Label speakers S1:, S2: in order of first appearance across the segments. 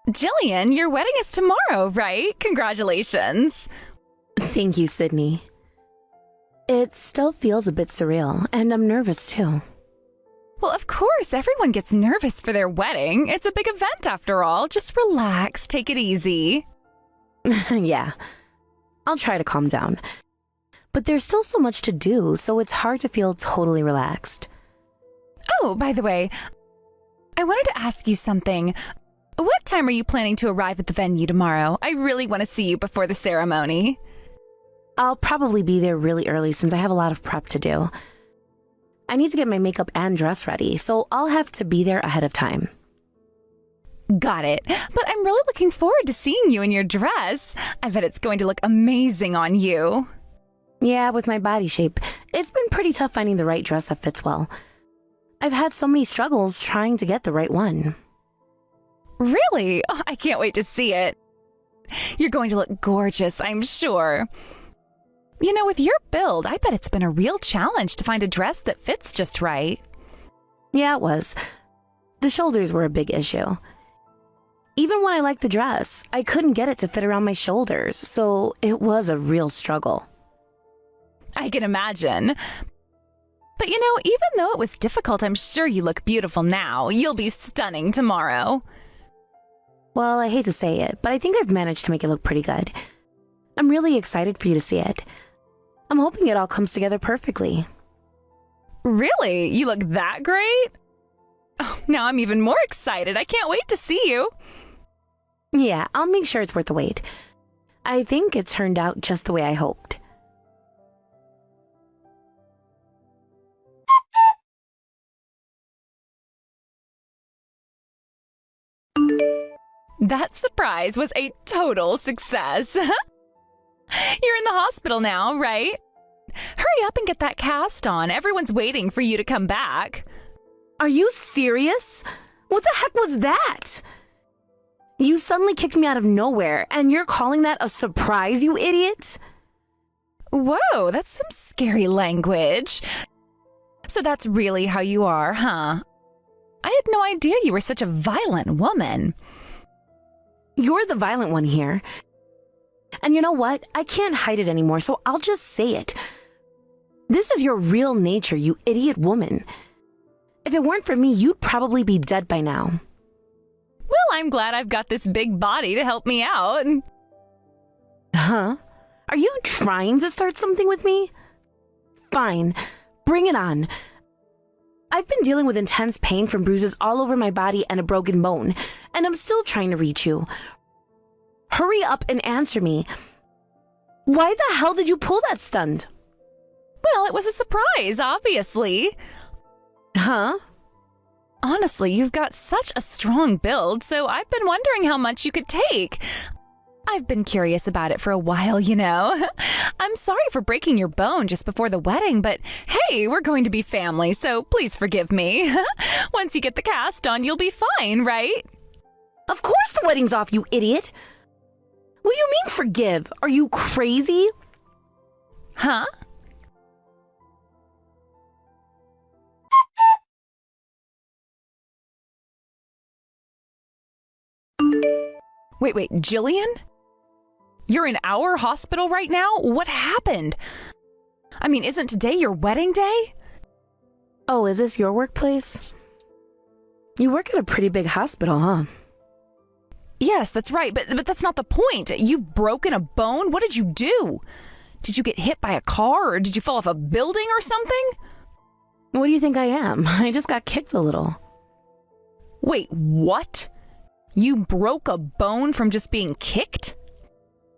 S1: Jillian, your wedding is tomorrow, right? Congratulations.
S2: Thank you, Sydney. It still feels a bit surreal, and I'm nervous too.
S1: Well, of course, everyone gets nervous for their wedding. It's a big event after all. Just relax, take it easy.
S2: Yeah, I'll try to calm down. But there's still so much to do, so it's hard to feel totally relaxed.
S1: Oh, by the way, I wanted to ask you something. What time are you planning to arrive at the venue tomorrow? I really want to see you before the ceremony.
S2: I'll probably be there really early since I have a lot of prep to do. I need to get my makeup and dress ready, so I'll have to be there ahead of time.
S1: Got it. But I'm really looking forward to seeing you in your dress. I bet it's going to look amazing on you.
S2: Yeah, with my body shape, it's been pretty tough finding the right dress that fits well. I've had so many struggles trying to get the right one.
S1: Really? Oh, I can't wait to see it. You're going to look gorgeous, I'm sure. You know, with your build, I bet it's been a real challenge to find a dress that fits just right.
S2: Yeah, it was. The shoulders were a big issue. Even when I liked the dress, I couldn't get it to fit around my shoulders, so it was a real struggle.
S1: I can imagine. But you know, even though it was difficult, I'm sure you look beautiful now. You'll be stunning tomorrow.
S2: Well, I hate to say it, but I think I've managed to make it look pretty good. I'm really excited for you to see it. I'm hoping it all comes together perfectly.
S1: Really? You look that great? Oh, now I'm even more excited. I can't wait to see you.
S2: Yeah, I'll make sure it's worth the wait. I think it turned out just the way I hoped.
S1: That surprise was a total success. You're in the hospital now, right? Hurry up and get that cast on. Everyone's waiting for you to come back.
S2: Are you serious? What the heck was that? You suddenly kicked me out of nowhere, and you're calling that a surprise, you idiot?
S1: Whoa, that's some scary language. So that's really how you are, huh? I had no idea you were such a violent woman.
S2: You're the violent one here. And you know what? I can't hide it anymore, so I'll just say it. This is your real nature, you idiot woman. If it weren't for me, you'd probably be dead by now.
S1: Well, I'm glad I've got this big body to help me out.
S2: Huh? Are you trying to start something with me? Fine. Bring it on. I've been dealing with intense pain from bruises all over my body and a broken bone, and I'm still trying to reach you. Hurry up and answer me. Why the hell did you pull that stunt?
S1: Well, it was a surprise, obviously.
S2: Huh?
S1: Honestly, you've got such a strong build, so I've been wondering how much you could take. I've been curious about it for a while, you know. I'm sorry for breaking your bone just before the wedding, but hey, we're going to be family, so please forgive me. Once you get the cast on, you'll be fine, right?
S2: Of course the wedding's off, you idiot. What do you mean forgive? Are you crazy?
S1: Huh? Wait, Jillian? You're in our hospital right now? What happened? I mean, isn't today your wedding day?
S2: Oh, is this your workplace? You work at a pretty big hospital, huh?
S1: Yes, that's right, but that's not the point. You've broken a bone? What did you do? Did you get hit by a car, or did you fall off a building or something?
S2: What do you think I am? I just got kicked a little.
S1: Wait, what? You broke a bone from just being kicked?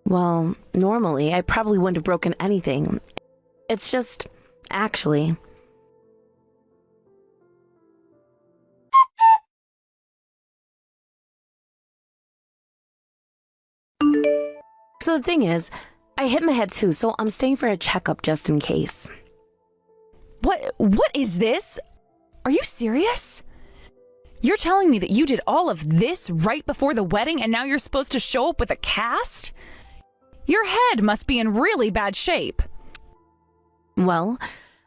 S2: Well, normally I probably wouldn't have broken anything. It's just, actually. So the thing is, I hit my head too, so I'm staying for a checkup just in case.
S1: What is this? Are you serious? You're telling me that you did all of this right before the wedding and now you're supposed to show up with a cast? Your head must be in really bad shape.
S2: Well,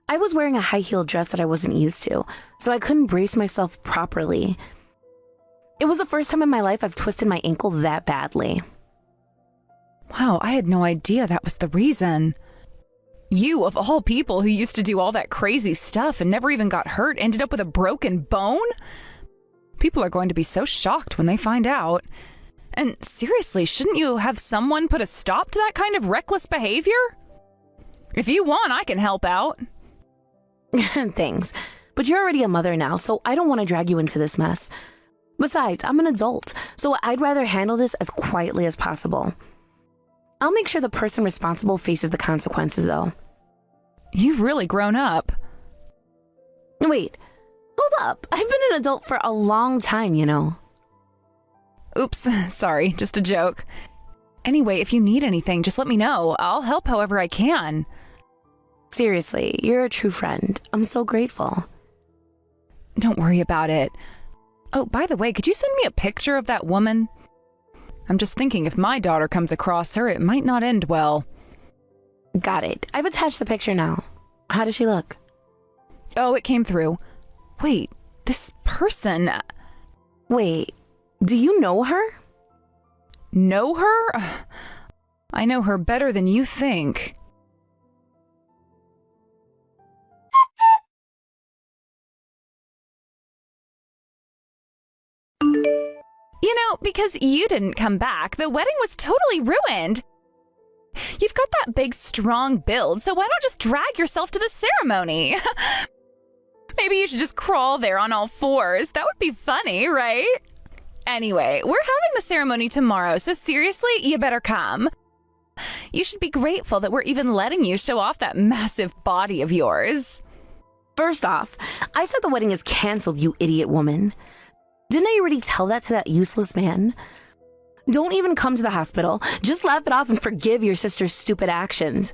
S2: I was wearing a high-heeled dress that I wasn't used to, so I couldn't brace myself properly. It was the first time in my life I've twisted my ankle that badly.
S1: Wow, I had no idea that was the reason. You, of all people who used to do all that crazy stuff and never even got hurt, ended up with a broken bone? People are going to be so shocked when they find out. And seriously, shouldn't you have someone put a stop to that kind of reckless behavior? If you want, I can help out.
S2: Thanks. But you're already a mother now, so I don't want to drag you into this mess. Besides, I'm an adult, so I'd rather handle this as quietly as possible. I'll make sure the person responsible faces the consequences, though.
S1: You've really grown up.
S2: Wait, hold up. I've been an adult for a long time, you know.
S1: Oops, sorry, just a joke. Anyway, if you need anything, just let me know. I'll help however I can.
S2: Seriously, you're a true friend. I'm so grateful.
S1: Don't worry about it. Oh, by the way, could you send me a picture of that woman? I'm just thinking if my daughter comes across her, it might not end well.
S2: Got it. I've attached the picture now. How does she look?
S1: Oh, it came through. Wait, this person...
S2: Wait, do you know her?
S1: Know her? I know her better than you think. You know, because you didn't come back, the wedding was totally ruined. You've got that big, strong build, so why not just drag yourself to the ceremony? Maybe you should just crawl there on all fours. That would be funny, right? Anyway, we're having the ceremony tomorrow, so seriously, you better come. You should be grateful that we're even letting you show off that massive body of yours.
S2: First off, I said the wedding is canceled, you idiot woman. Didn't I already tell that to that useless man? Don't even come to the hospital. Just laugh it off and forgive your sister's stupid actions.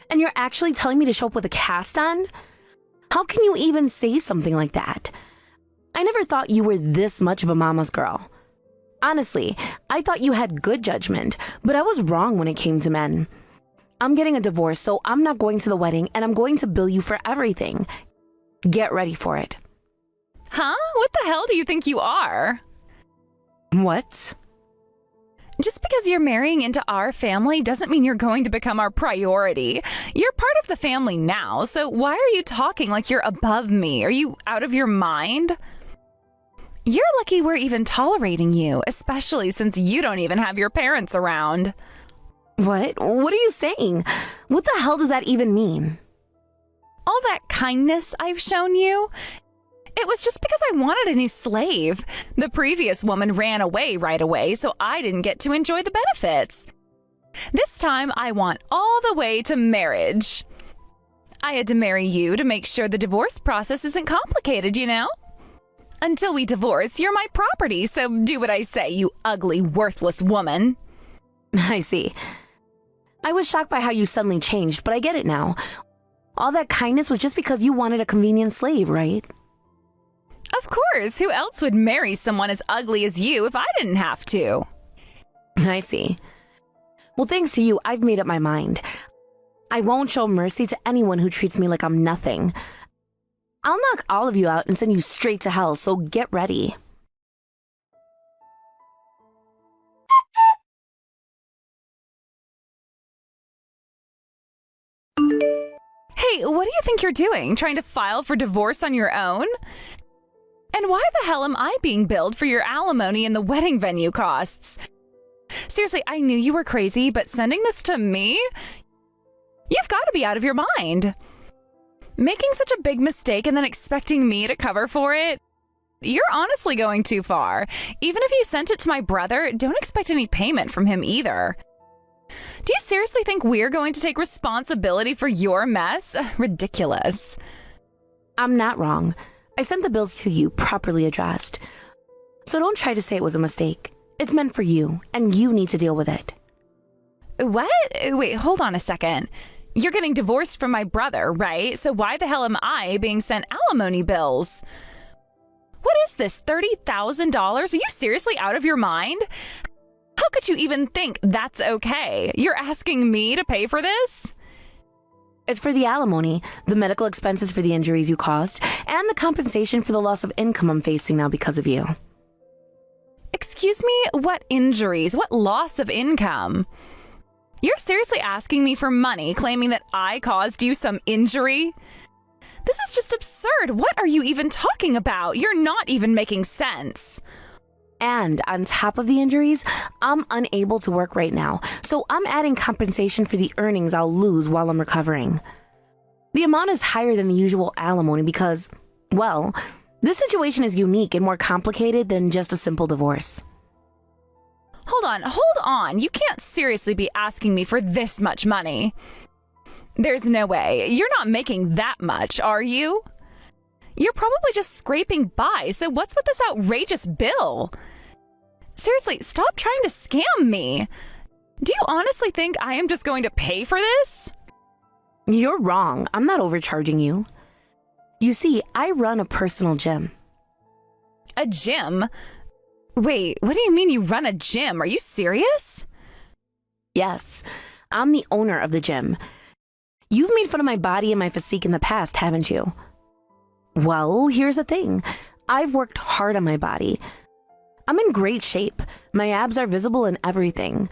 S2: And you're actually telling me to show up with a cast on? How can you even say something like that? I never thought you were this much of a mama's girl. Honestly, I thought you had good judgment, but I was wrong when it came to men. I'm getting a divorce, so I'm not going to the wedding, and I'm going to bill you for everything. Get ready for it.
S1: Huh? What the hell do you think you are?
S2: What?
S1: Just because you're marrying into our family doesn't mean you're going to become our priority. You're part of the family now, so why are you talking like you're above me? Are you out of your mind? You're lucky we're even tolerating you, especially since you don't even have your parents around.
S2: What? What are you saying? What the hell does that even mean?
S1: All that kindness I've shown you, it was just because I wanted a new slave. The previous woman ran away right away, so I didn't get to enjoy the benefits. This time, I want all the way to marriage. I had to marry you to make sure the divorce process isn't complicated, you know? Until we divorce, you're my property, so do what I say, you ugly, worthless woman.
S2: I see. I was shocked by how you suddenly changed, but I get it now. All that kindness was just because you wanted a convenient slave, right?
S1: Of course, who else would marry someone as ugly as you if I didn't have to?
S2: I see. Well, thanks to you, I've made up my mind. I won't show mercy to anyone who treats me like I'm nothing. I'll knock all of you out and send you straight to hell, so get ready.
S1: Hey, what do you think you're doing? Trying to file for divorce on your own? And why the hell am I being billed for your alimony and the wedding venue costs? Seriously, I knew you were crazy, but sending this to me? You've got to be out of your mind. Making such a big mistake and then expecting me to cover for it? You're honestly going too far. Even if you sent it to my brother, don't expect any payment from him either. Do you seriously think we're going to take responsibility for your mess? Ridiculous.
S2: I'm not wrong. I sent the bills to you, properly addressed. So don't try to say it was a mistake. It's meant for you, and you need to deal with it.
S1: What? Wait, hold on a second. You're getting divorced from my brother, right? So why the hell am I being sent alimony bills? What is this, $30,000? Are you seriously out of your mind? How could you even think that's okay? You're asking me to pay for this?
S2: It's for the alimony, the medical expenses for the injuries you caused, and the compensation for the loss of income I'm facing now because of you.
S1: Excuse me, what injuries? What loss of income? You're seriously asking me for money, claiming that I caused you some injury? This is just absurd. What are you even talking about? You're not even making sense.
S2: And on top of the injuries, I'm unable to work right now, so I'm adding compensation for the earnings I'll lose while I'm recovering. The amount is higher than the usual alimony because, well, this situation is unique and more complicated than just a simple divorce.
S1: Hold on. You can't seriously be asking me for this much money. There's no way. You're not making that much, are you? You're probably just scraping by, so what's with this outrageous bill? Seriously, stop trying to scam me. Do you honestly think I am just going to pay for this?
S2: You're wrong. I'm not overcharging you. You see, I run a personal gym.
S1: A gym? Wait, what do you mean you run a gym? Are you serious?
S2: Yes, I'm the owner of the gym. You've made fun of my body and my physique in the past, haven't you? Well, here's the thing. I've worked hard on my body. I'm in great shape. My abs are visible and everything.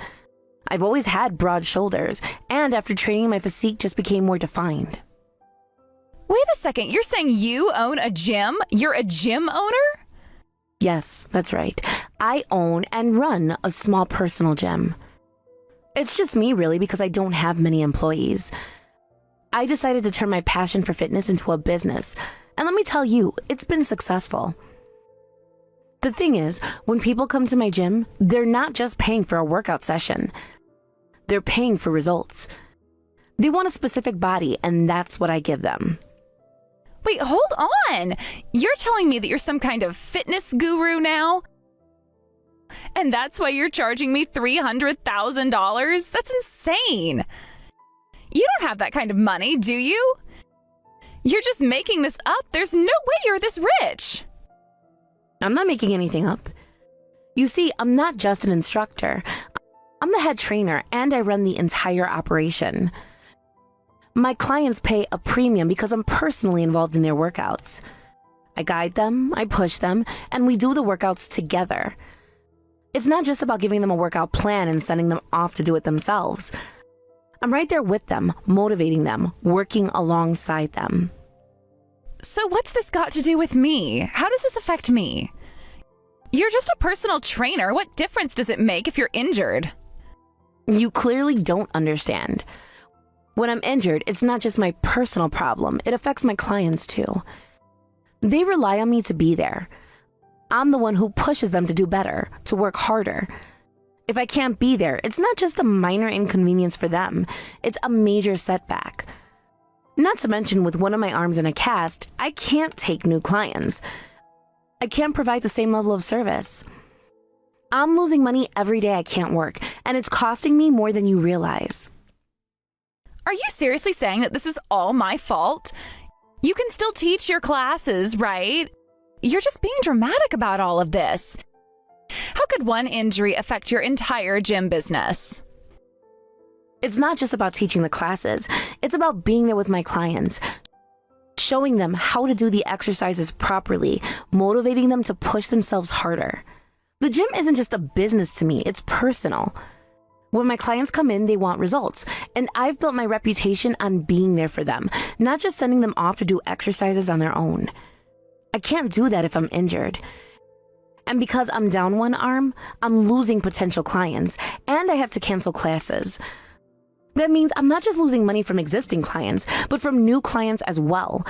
S2: I've always had broad shoulders, and after training, my physique just became more defined.
S1: Wait a second, you're saying you own a gym? You're a gym owner?
S2: Yes, that's right. I own and run a small personal gym. It's just me, really, because I don't have many employees. I decided to turn my passion for fitness into a business, and let me tell you, it's been successful. The thing is, when people come to my gym, they're not just paying for a workout session. They're paying for results. They want a specific body, and that's what I give them.
S1: Wait, hold on! You're telling me that you're some kind of fitness guru now? And that's why you're charging me $300,000? That's insane! You don't have that kind of money, do you? You're just making this up. There's no way you're this rich.
S2: I'm not making anything up. You see, I'm not just an instructor. I'm the head trainer, and I run the entire operation. My clients pay a premium because I'm personally involved in their workouts. I guide them, I push them, and we do the workouts together. It's not just about giving them a workout plan and sending them off to do it themselves. I'm right there with them, motivating them, working alongside them.
S1: So what's this got to do with me? How does this affect me? You're just a personal trainer. What difference does it make if you're injured?
S2: You clearly don't understand. When I'm injured, it's not just my personal problem. It affects my clients too. They rely on me to be there. I'm the one who pushes them to do better, to work harder. If I can't be there, it's not just a minor inconvenience for them. It's a major setback. Not to mention, with one of my arms in a cast, I can't take new clients. I can't provide the same level of service. I'm losing money every day I can't work, and it's costing me more than you realize.
S1: Are you seriously saying that this is all my fault? You can still teach your classes, right? You're just being dramatic about all of this. How could one injury affect your entire gym business?
S2: It's not just about teaching the classes. It's about being there with my clients, showing them how to do the exercises properly, motivating them to push themselves harder. The gym isn't just a business to me, it's personal. When my clients come in, they want results, and I've built my reputation on being there for them, not just sending them off to do exercises on their own. I can't do that if I'm injured. And because I'm down one arm, I'm losing potential clients, and I have to cancel classes. That means I'm not just losing money from existing clients, but from new clients as well.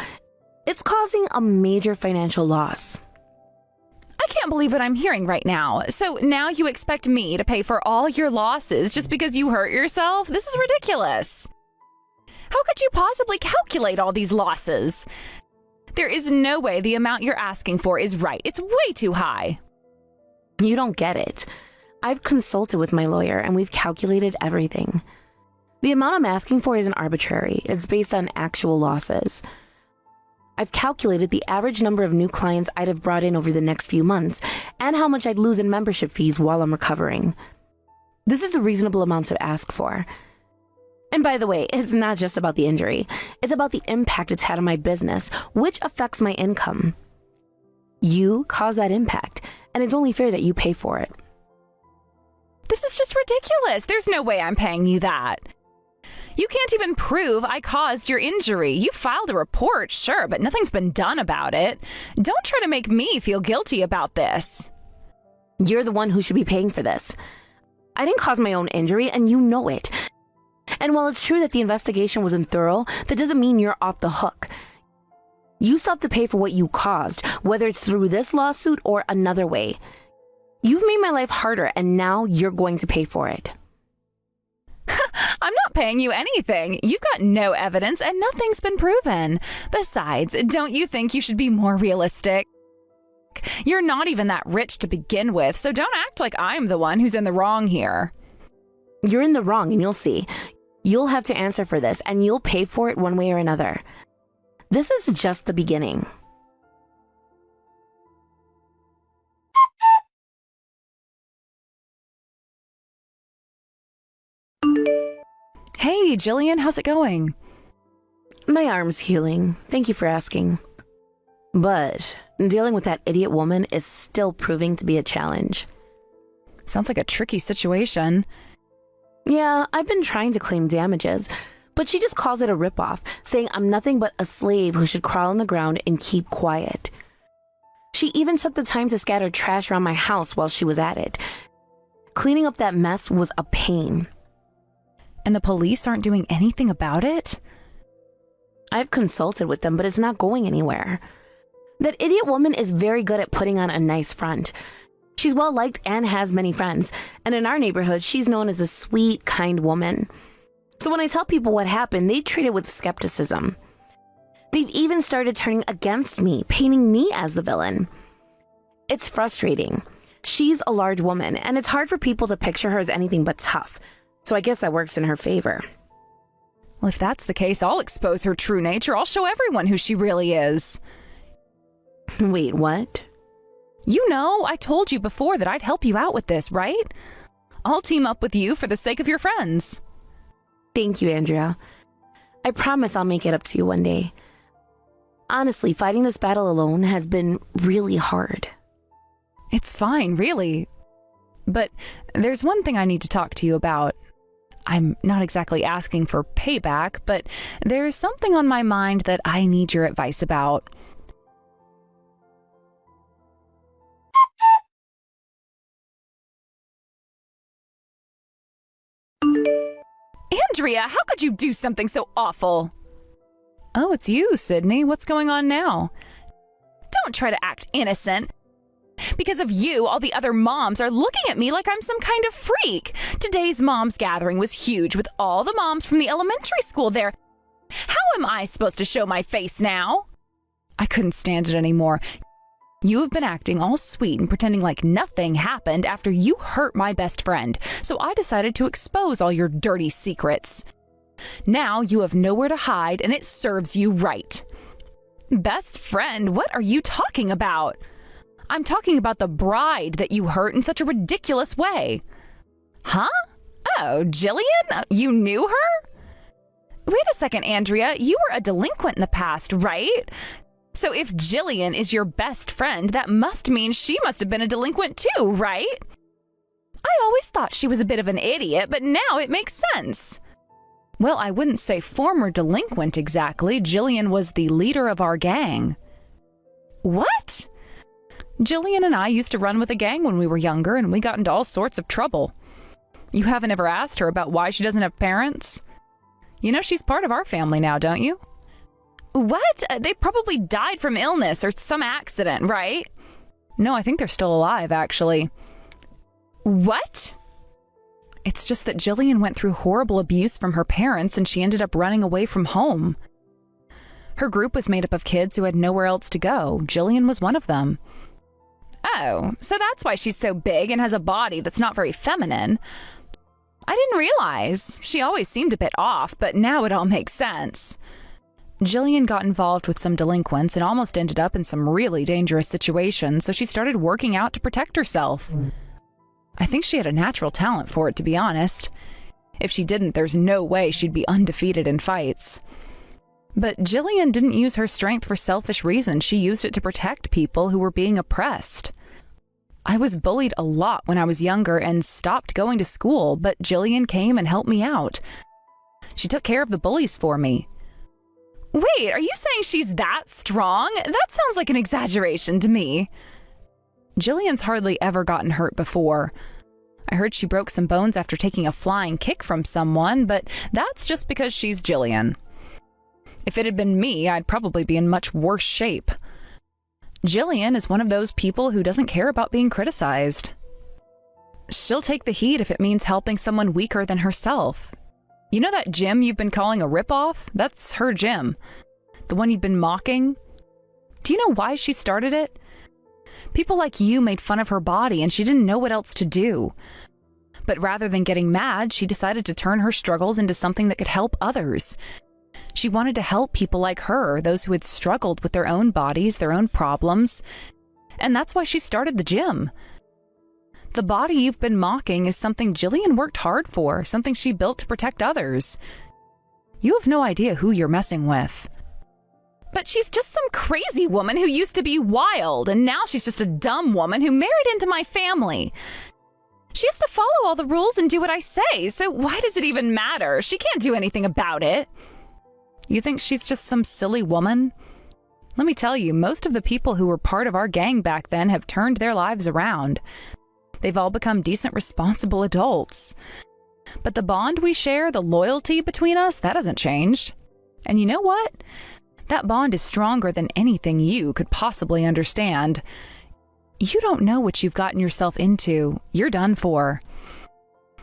S2: It's causing a major financial loss.
S1: I can't believe what I'm hearing right now. So now you expect me to pay for all your losses just because you hurt yourself? This is ridiculous. How could you possibly calculate all these losses? There is no way the amount you're asking for is right. It's way too high.
S2: You don't get it. I've consulted with my lawyer and we've calculated everything. The amount I'm asking for isn't arbitrary. It's based on actual losses. I've calculated the average number of new clients I'd have brought in over the next few months and how much I'd lose in membership fees while I'm recovering. This is a reasonable amount to ask for. And by the way, it's not just about the injury. It's about the impact it's had on my business, which affects my income. You caused that impact, and it's only fair that you pay for it.
S1: This is just ridiculous. There's no way I'm paying you that. You can't even prove I caused your injury. You filed a report, sure, but nothing's been done about it. Don't try to make me feel guilty about this.
S2: You're the one who should be paying for this. I didn't cause my own injury, and you know it. And while it's true that the investigation wasn't thorough, that doesn't mean you're off the hook. You still have to pay for what you caused, whether it's through this lawsuit or another way. You've made my life harder, and now you're going to pay for it.
S1: I'm not paying you anything. You've got no evidence and nothing's been proven. Besides, don't you think you should be more realistic? You're not even that rich to begin with, so don't act like I'm the one who's in the wrong here.
S2: You're in the wrong, and you'll see. You'll have to answer for this, and you'll pay for it one way or another. This is just the beginning.
S1: Hey, Jillian, how's it going?
S2: My arm's healing. Thank you for asking. But dealing with that idiot woman is still proving to be a challenge.
S1: Sounds like a tricky situation.
S2: Yeah, I've been trying to claim damages, but she just calls it a ripoff, saying I'm nothing but a slave who should crawl on the ground and keep quiet. She even took the time to scatter trash around my house while she was at it. Cleaning up that mess was a pain.
S1: And the police aren't doing anything about it?
S2: I've consulted with them, but it's not going anywhere. That idiot woman is very good at putting on a nice front. She's well-liked and has many friends, and in our neighborhood, she's known as a sweet, kind woman. So when I tell people what happened, they treat it with skepticism. They've even started turning against me, painting me as the villain. It's frustrating. She's a large woman, and it's hard for people to picture her as anything but tough. So I guess that works in her favor.
S1: Well, if that's the case, I'll expose her true nature. I'll show everyone who she really is.
S2: Wait, what?
S1: You know, I told you before that I'd help you out with this, right? I'll team up with you for the sake of your friends.
S2: Thank you, Andrea. I promise I'll make it up to you one day. Honestly, fighting this battle alone has been really hard.
S1: It's fine, really. But there's one thing I need to talk to you about. I'm not exactly asking for payback, but there's something on my mind that I need your advice about. Andrea, how could you do something so awful? Oh, it's you, Sydney. What's going on now? Don't try to act innocent. Because of you, all the other moms are looking at me like I'm some kind of freak. Today's moms gathering was huge with all the moms from the elementary school there. How am I supposed to show my face now? I couldn't stand it anymore. You have been acting all sweet and pretending like nothing happened after you hurt my best friend, so I decided to expose all your dirty secrets. Now you have nowhere to hide, and it serves you right. Best friend? What are you talking about? I'm talking about the bride that you hurt in such a ridiculous way. Huh? Oh, Jillian? You knew her? Wait a second, Andrea. You were a delinquent in the past, right? So if Jillian is your best friend, that must mean she must have been a delinquent too, right? I always thought she was a bit of an idiot, but now it makes sense. Well, I wouldn't say former delinquent exactly. Jillian was the leader of our gang. What? Jillian and I used to run with a gang when we were younger, and we got into all sorts of trouble. You haven't ever asked her about why she doesn't have parents? You know she's part of our family now, don't you? What? They probably died from illness or some accident, right? No, I think they're still alive, actually. What? It's just that Jillian went through horrible abuse from her parents, and she ended up running away from home. Her group was made up of kids who had nowhere else to go. Jillian was one of them. Oh, so that's why she's so big and has a body that's not very feminine. I didn't realize. She always seemed a bit off, but now it all makes sense. Jillian got involved with some delinquents and almost ended up in some really dangerous situations, so she started working out to protect herself. I think she had a natural talent for it, to be honest. If she didn't, there's no way she'd be undefeated in fights. But Jillian didn't use her strength for selfish reasons. She used it to protect people who were being oppressed. I was bullied a lot when I was younger and stopped going to school, but Jillian came and helped me out. She took care of the bullies for me. Wait, are you saying she's that strong? That sounds like an exaggeration to me. Jillian's hardly ever gotten hurt before. I heard she broke some bones after taking a flying kick from someone, but that's just because she's Jillian. If it had been me, I'd probably be in much worse shape. Jillian is one of those people who doesn't care about being criticized. She'll take the heat if it means helping someone weaker than herself. You know that gym you've been calling a ripoff? That's her gym. The one you've been mocking? Do you know why she started it? People like you made fun of her body and she didn't know what else to do. But rather than getting mad, she decided to turn her struggles into something that could help others. She wanted to help people like her, those who had struggled with their own bodies, their own problems. And that's why she started the gym. The body you've been mocking is something Jillian worked hard for, something she built to protect others. You have no idea who you're messing with. But she's just some crazy woman who used to be wild, and now she's just a dumb woman who married into my family. She has to follow all the rules and do what I say, so why does it even matter? She can't do anything about it. You think she's just some silly woman? Let me tell you, most of the people who were part of our gang back then have turned their lives around. They've all become decent, responsible adults. But the bond we share, the loyalty between us, that hasn't changed. And you know what? That bond is stronger than anything you could possibly understand. You don't know what you've gotten yourself into. You're done for.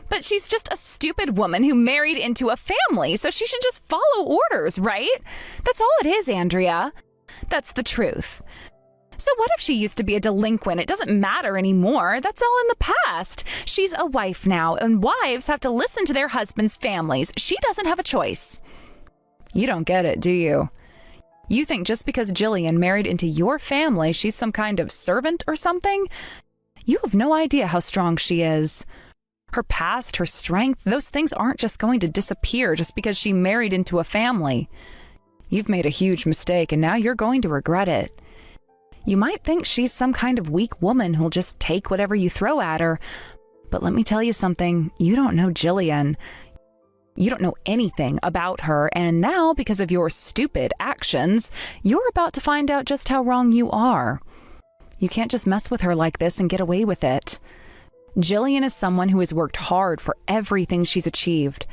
S1: But she's just a stupid woman who married into a family, so she should just follow orders, right? That's all it is, Andrea. That's the truth. So what if she used to be a delinquent? It doesn't matter anymore. That's all in the past. She's a wife now, and wives have to listen to their husbands' families. She doesn't have a choice. You don't get it, do you? You think just because Jillian married into your family, she's some kind of servant or something? You have no idea how strong she is. Her past, her strength, those things aren't just going to disappear just because she married into a family. You've made a huge mistake, and now you're going to regret it. You might think she's some kind of weak woman who'll just take whatever you throw at her, but let me tell you something, you don't know Jillian. You don't know anything about her, and now, because of your stupid actions, you're about to find out just how wrong you are. You can't just mess with her like this and get away with it. Jillian is someone who has worked hard for everything she's achieved.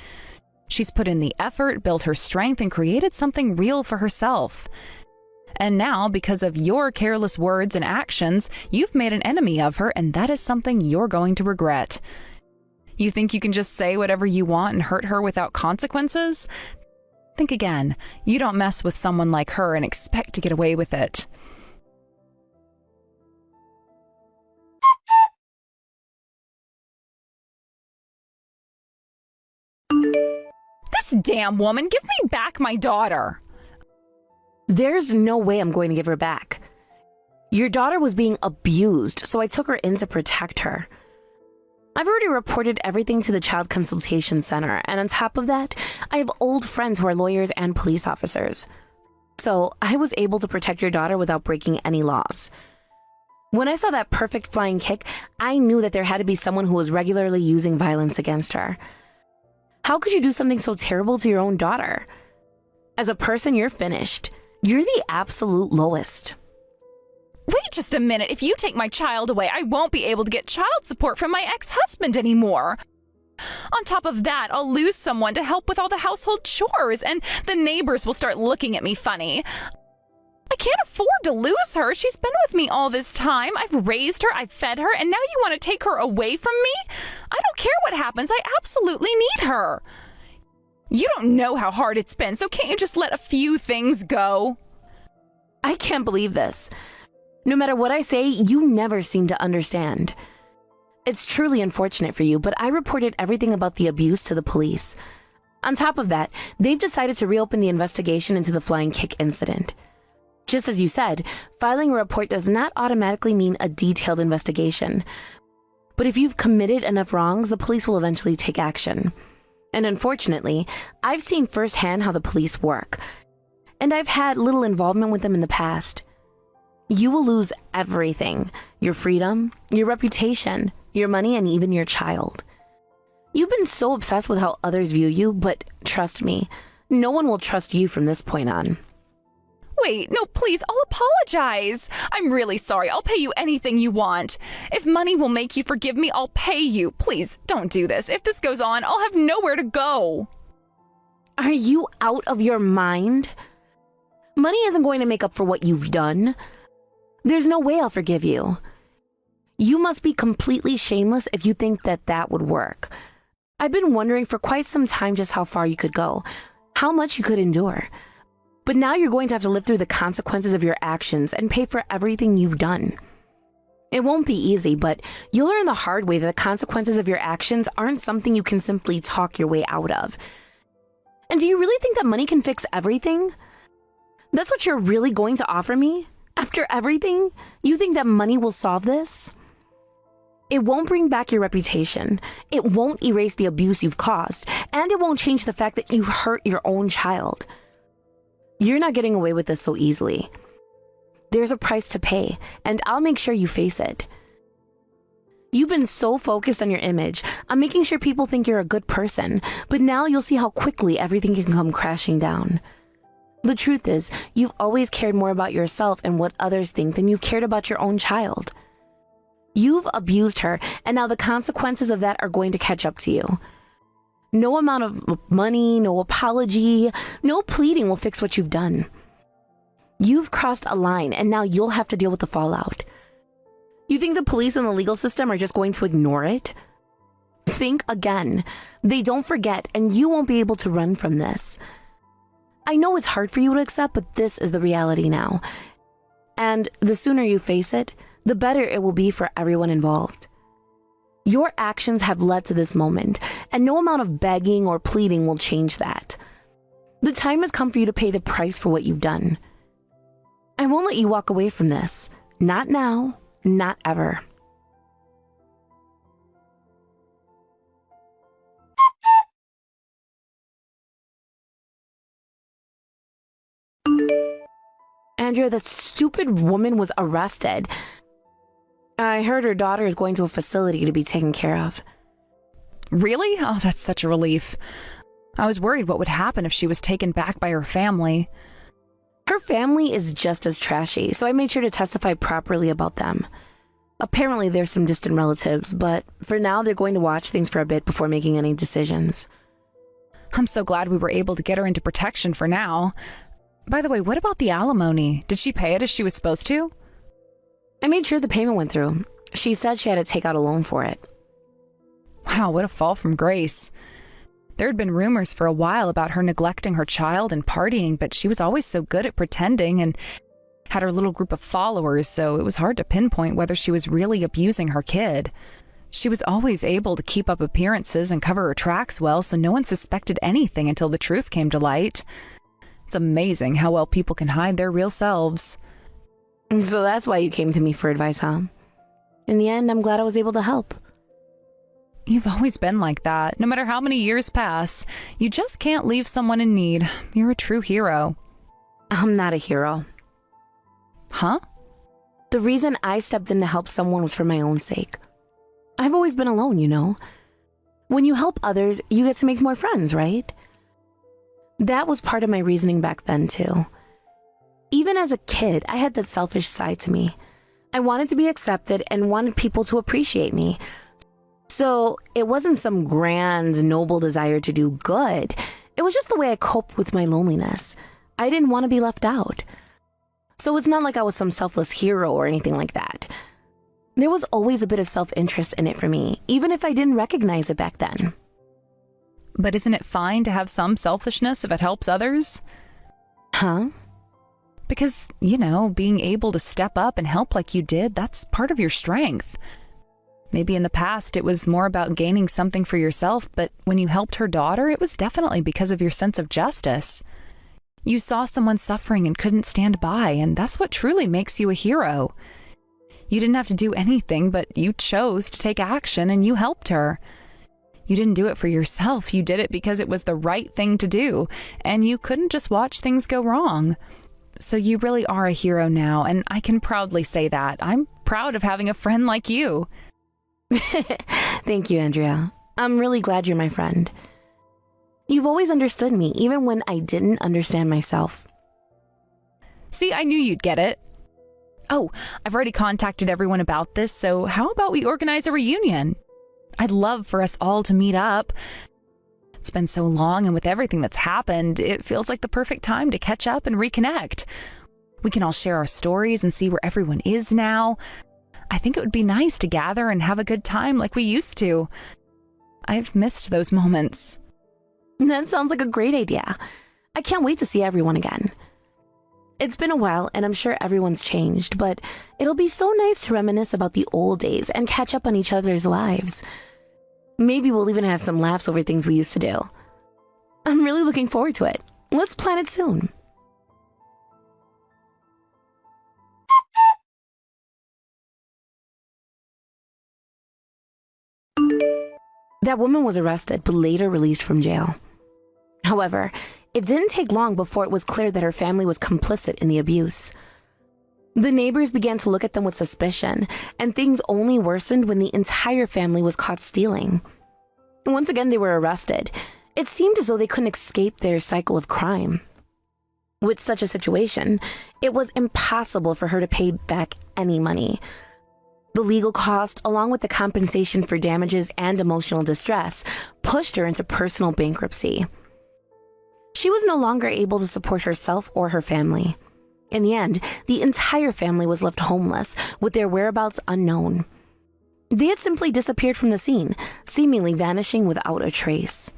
S1: She's put in the effort, built her strength, and created something real for herself. And now, because of your careless words and actions, you've made an enemy of her, and that is something you're going to regret. You think you can just say whatever you want and hurt her without consequences? Think again. You don't mess with someone like her and expect to get away with it. This damn woman, give me back my daughter.
S2: There's no way I'm going to give her back. Your daughter was being abused, so I took her in to protect her. I've already reported everything to the Child Consultation Center, and on top of that, I have old friends who are lawyers and police officers. So I was able to protect your daughter without breaking any laws. When I saw that perfect flying kick, I knew that there had to be someone who was regularly using violence against her. How could you do something so terrible to your own daughter? As a person, you're finished. You're the absolute lowest.
S1: Wait just a minute. If you take my child away, I won't be able to get child support from my ex-husband anymore. On top of that, I'll lose someone to help with all the household chores, and the neighbors will start looking at me funny. I can't afford to lose her. She's been with me all this time. I've raised her, I've fed her, and now you want to take her away from me? I don't care what happens. I absolutely need her. You don't know how hard it's been, so can't you just let a few things go?
S2: I can't believe this. No matter what I say, you never seem to understand. It's truly unfortunate for you, but I reported everything about the abuse to the police. On top of that, they've decided to reopen the investigation into the flying kick incident. Just as you said, filing a report does not automatically mean a detailed investigation. But if you've committed enough wrongs, the police will eventually take action. And unfortunately, I've seen firsthand how the police work. and I've had little involvement with them in the past. You will lose everything: your freedom, your reputation, your money, and even your child. You've been so obsessed with how others view you, but trust me, no one will trust you from this point on.
S1: Wait, no, please, I'll apologize. I'm really sorry. I'll pay you anything you want. If money will make you forgive me, I'll pay you. Please, don't do this. If this goes on, I'll have nowhere to go.
S2: Are you out of your mind? Money isn't going to make up for what you've done. There's no way I'll forgive you. You must be completely shameless if you think that that would work. I've been wondering for quite some time just how far you could go, how much you could endure. But now you're going to have to live through the consequences of your actions and pay for everything you've done. It won't be easy, but you'll learn the hard way that the consequences of your actions aren't something you can simply talk your way out of. And do you really think that money can fix everything? That's what you're really going to offer me? After everything, you think that money will solve this? It won't bring back your reputation. It won't erase the abuse you've caused. And it won't change the fact that you hurt your own child. You're not getting away with this so easily. There's a price to pay, and I'll make sure you face it. You've been so focused on your image, on making sure people think you're a good person, but now you'll see how quickly everything can come crashing down. The truth is, you've always cared more about yourself and what others think than you've cared about your own child. You've abused her, and now the consequences of that are going to catch up to you. No amount of money, no apology, no pleading will fix what you've done. You've crossed a line, and now you'll have to deal with the fallout. You think the police and the legal system are just going to ignore it? Think again. They don't forget, and you won't be able to run from this. I know it's hard for you to accept, but this is the reality now. And the sooner you face it, the better it will be for everyone involved. Your actions have led to this moment, and no amount of begging or pleading will change that. The time has come for you to pay the price for what you've done. I won't let you walk away from this. Not now, not ever. Andrea, that stupid woman was arrested. I heard her daughter is going to a facility to be taken care of.
S1: Really? Oh, that's such a relief. I was worried what would happen if she was taken back by her family.
S2: Her family is just as trashy, so I made sure to testify properly about them. Apparently there's some distant relatives, but for now they're going to watch things for a bit before making any decisions.
S1: I'm so glad we were able to get her into protection for now. By the way, what about the alimony? Did she pay it as she was supposed to?
S2: I made sure the payment went through. She said she had to take out a loan for it.
S1: Wow, what a fall from grace. There had been rumors for a while about her neglecting her child and partying, but she was always so good at pretending and had her little group of followers, so it was hard to pinpoint whether she was really abusing her kid. She was always able to keep up appearances and cover her tracks well, so no one suspected anything until the truth came to light. It's amazing how well people can hide their real selves.
S2: So that's why you came to me for advice, huh? In the end, I'm glad I was able to help.
S1: You've always been like that. No matter how many years pass, you just can't leave someone in need. You're a true hero.
S2: I'm not a hero.
S1: Huh?
S2: The reason I stepped in to help someone was for my own sake. I've always been alone, you know. When you help others, you get to make more friends, right? That was part of my reasoning back then, too. Even as a kid, I had that selfish side to me. I wanted to be accepted and wanted people to appreciate me. So it wasn't some grand, noble desire to do good. It was just the way I coped with my loneliness. I didn't want to be left out. So it's not like I was some selfless hero or anything like that. There was always a bit of self-interest in it for me, even if I didn't recognize it back then.
S1: But isn't it fine to have some selfishness if it helps others?
S2: Huh?
S1: Because, you know, being able to step up and help like you did, that's part of your strength. Maybe in the past it was more about gaining something for yourself, but when you helped her daughter, it was definitely because of your sense of justice. You saw someone suffering and couldn't stand by, and that's what truly makes you a hero. You didn't have to do anything, but you chose to take action and you helped her. You didn't do it for yourself. You did it because it was the right thing to do, and you couldn't just watch things go wrong. So you really are a hero now, and I can proudly say that. I'm proud of having a friend like you.
S2: Thank you, Andrea. I'm really glad you're my friend. You've always understood me, even when I didn't understand myself.
S1: See, I knew you'd get it. Oh, I've already contacted everyone about this, so how about we organize a reunion? I'd love for us all to meet up. It's been so long, and with everything that's happened, it feels like the perfect time to catch up and reconnect. We can all share our stories and see where everyone is now. I think it would be nice to gather and have a good time like we used to. I've missed those moments.
S2: That sounds like a great idea. I can't wait to see everyone again. It's been a while, and I'm sure everyone's changed, but it'll be so nice to reminisce about the old days and catch up on each other's lives. Maybe we'll even have some laughs over things we used to do. I'm really looking forward to it. Let's plan it soon. That woman was arrested, but later released from jail. However, it didn't take long before it was clear that her family was complicit in the abuse. The neighbors began to look at them with suspicion, and things only worsened when the entire family was caught stealing. Once again, they were arrested. It seemed as though they couldn't escape their cycle of crime. With such a situation, it was impossible for her to pay back any money. The legal cost, along with the compensation for damages and emotional distress, pushed her into personal bankruptcy. She was no longer able to support herself or her family. In the end, the entire family was left homeless, with their whereabouts unknown. They had simply disappeared from the scene, seemingly vanishing without a trace.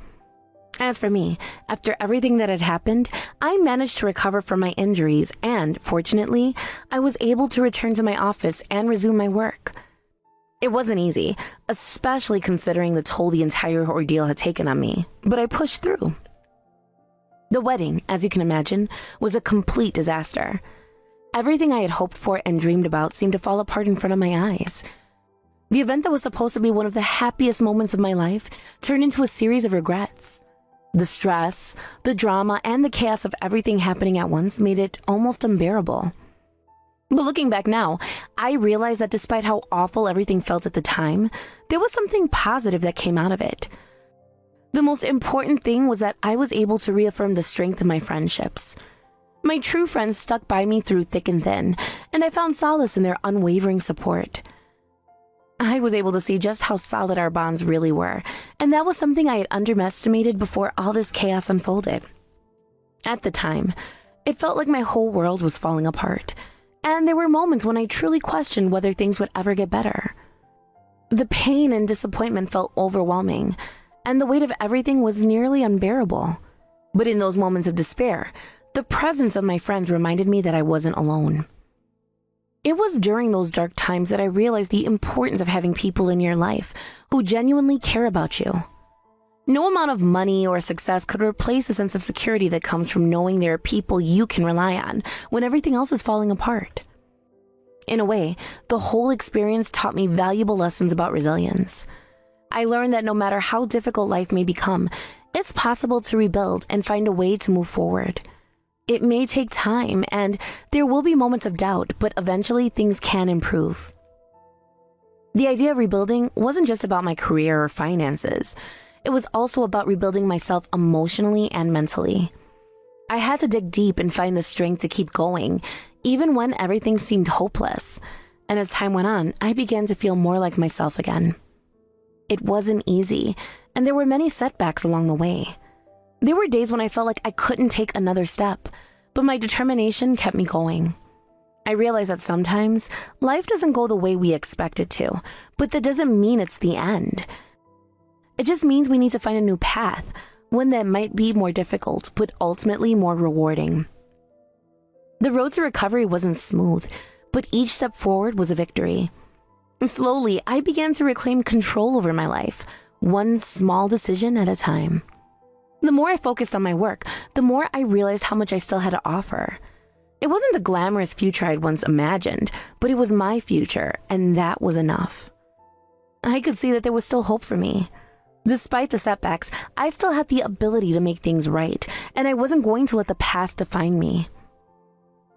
S2: As for me, after everything that had happened, I managed to recover from my injuries and, fortunately, I was able to return to my office and resume my work. It wasn't easy, especially considering the toll the entire ordeal had taken on me, but I pushed through. The wedding, as you can imagine, was a complete disaster. Everything I had hoped for and dreamed about seemed to fall apart in front of my eyes. The event that was supposed to be one of the happiest moments of my life turned into a series of regrets. The stress, the drama, and the chaos of everything happening at once made it almost unbearable. But looking back now, I realized that despite how awful everything felt at the time, there was something positive that came out of it. The most important thing was that I was able to reaffirm the strength of my friendships. My true friends stuck by me through thick and thin, and I found solace in their unwavering support. I was able to see just how solid our bonds really were, and that was something I had underestimated before all this chaos unfolded. At the time, it felt like my whole world was falling apart, and there were moments when I truly questioned whether things would ever get better. The pain and disappointment felt overwhelming, and the weight of everything was nearly unbearable. But in those moments of despair, the presence of my friends reminded me that I wasn't alone. It was during those dark times that I realized the importance of having people in your life who genuinely care about you. No amount of money or success could replace the sense of security that comes from knowing there are people you can rely on when everything else is falling apart. In a way, the whole experience taught me valuable lessons about resilience. I learned that no matter how difficult life may become, it's possible to rebuild and find a way to move forward. It may take time, and there will be moments of doubt, but eventually things can improve. The idea of rebuilding wasn't just about my career or finances. It was also about rebuilding myself emotionally and mentally. I had to dig deep and find the strength to keep going, even when everything seemed hopeless. And as time went on, I began to feel more like myself again. It wasn't easy, and there were many setbacks along the way. There were days when I felt like I couldn't take another step, but my determination kept me going. I realized that sometimes life doesn't go the way we expect it to, but that doesn't mean it's the end. It just means we need to find a new path, one that might be more difficult, but ultimately more rewarding. The road to recovery wasn't smooth, but each step forward was a victory. Slowly, I began to reclaim control over my life, one small decision at a time. The more I focused on my work, the more I realized how much I still had to offer. It wasn't the glamorous future I'd once imagined, but it was my future, and that was enough. I could see that there was still hope for me. Despite the setbacks, I still had the ability to make things right, and I wasn't going to let the past define me.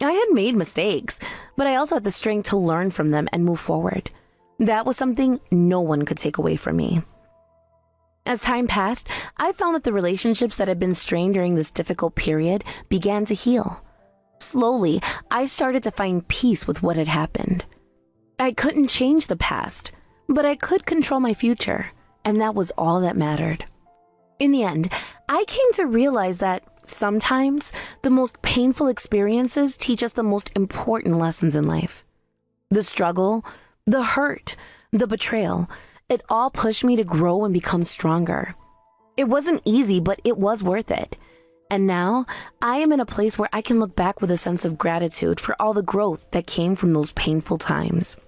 S2: I had made mistakes, but I also had the strength to learn from them and move forward. That was something no one could take away from me. As time passed, I found that the relationships that had been strained during this difficult period began to heal. Slowly, I started to find peace with what had happened. I couldn't change the past, but I could control my future, and that was all that mattered. In the end, I came to realize that sometimes the most painful experiences teach us the most important lessons in life. The struggle, the hurt, the betrayal, it all pushed me to grow and become stronger. It wasn't easy, but it was worth it. And now, I am in a place where I can look back with a sense of gratitude for all the growth that came from those painful times.